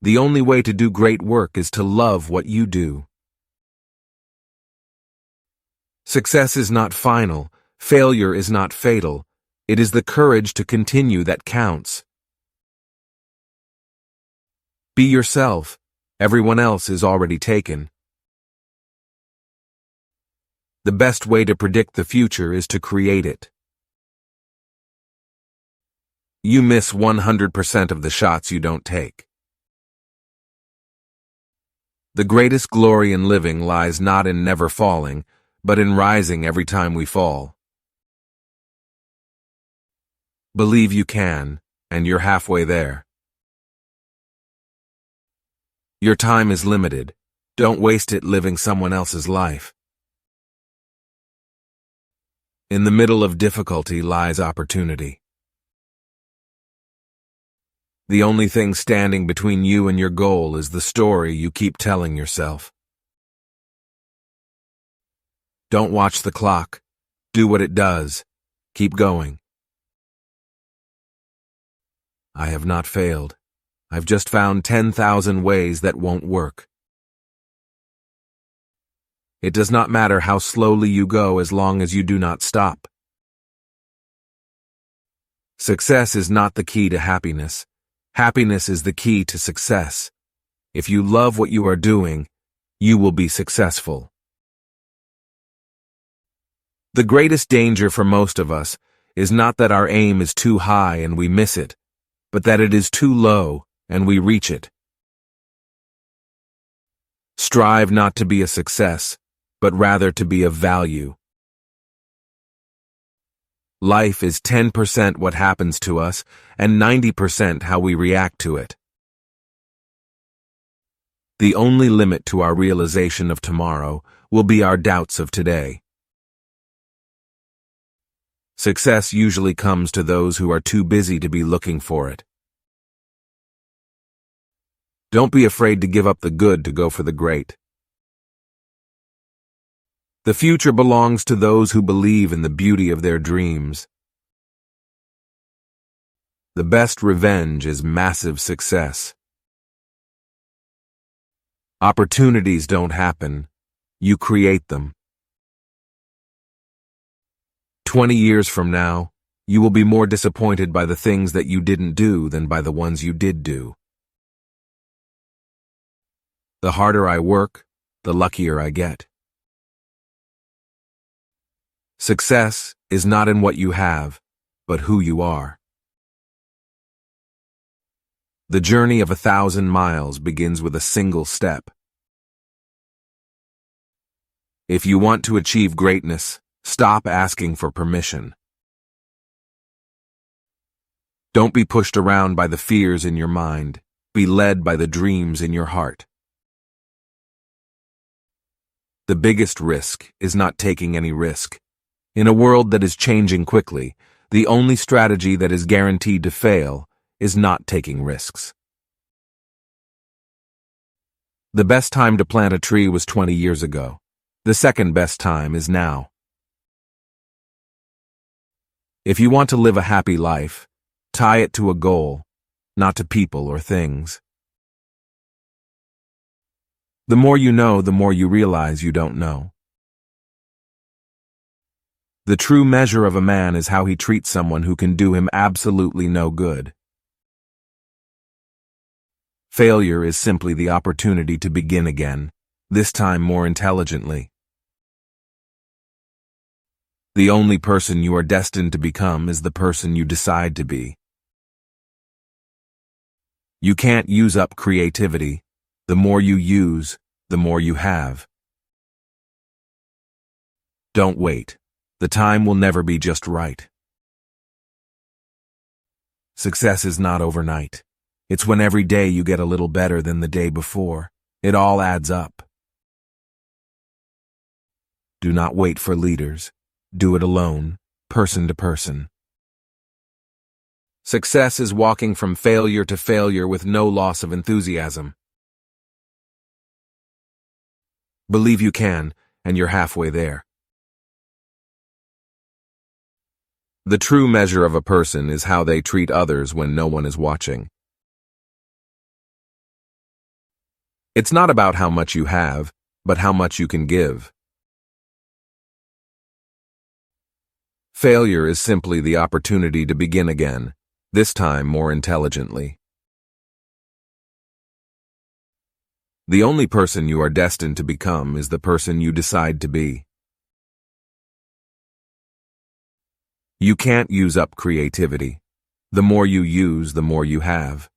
The only way to do great work is to love what you do. Success is not final. Failure is not fatal. It is the courage to continue that counts. Be yourself. Everyone else is already taken. The best way to predict the future is to create it. You miss 100% of the shots you don't take. The greatest glory in living lies not in never falling, but in rising every time we fall. Believe you can, and you're halfway there. Your time is limited. Don't waste it living someone else's life. In the middle of difficulty lies opportunity. The only thing standing between you and your goal is the story you keep telling yourself. Don't watch the clock. Do what it does. Keep going. I have not failed. I've just found 10,000 ways that won't work. It does not matter how slowly you go as long as you do not stop. Success is not the key to happiness. Happiness is the key to success. If you love what you are doing, you will be successful. The greatest danger for most of us is not that our aim is too high and we miss it, but that it is too low and we reach it. Strive not to be a success, but rather to be of value. Life is 10% what happens to us and 90% how we react to it. The only limit to our realization of tomorrow will be our doubts of today. Success usually comes to those who are too busy to be looking for it. Don't be afraid to give up the good to go for the great. The future belongs to those who believe in the beauty of their dreams. The best revenge is massive success. Opportunities don't happen. You create them. 20 years from now, you will be more disappointed by the things that you didn't do than by the ones you did do. The harder I work, the luckier I get. Success is not in what you have, but who you are. The journey of 1,000 miles begins with a single step. If you want to achieve greatness, stop asking for permission. Don't be pushed around by the fears in your mind. Be led by the dreams in your heart. The biggest risk is not taking any risk. In a world that is changing quickly, the only strategy that is guaranteed to fail is not taking risks. The best time to plant a tree was 20 years ago. The second best time is now. If you want to live a happy life, tie it to a goal, not to people or things. The more you know, the more you realize you don't know. The true measure of a man is how he treats someone who can do him absolutely no good. Failure is simply the opportunity to begin again, this time more intelligently. The only person you are destined to become is the person you decide to be. You can't use up creativity. The more you use, the more you have. Don't wait. The time will never be just right. Success is not overnight. It's when every day you get a little better than the day before. It all adds up. Do not wait for leaders. Do it alone, person to person. Success is walking from failure to failure with no loss of enthusiasm. Believe you can, and you're halfway there. The true measure of a person is how they treat others when no one is watching. It's not about how much you have, but how much you can give. Failure is simply the opportunity to begin again, this time more intelligently. The only person you are destined to become is the person you decide to be. You can't use up creativity. The more you use, the more you have.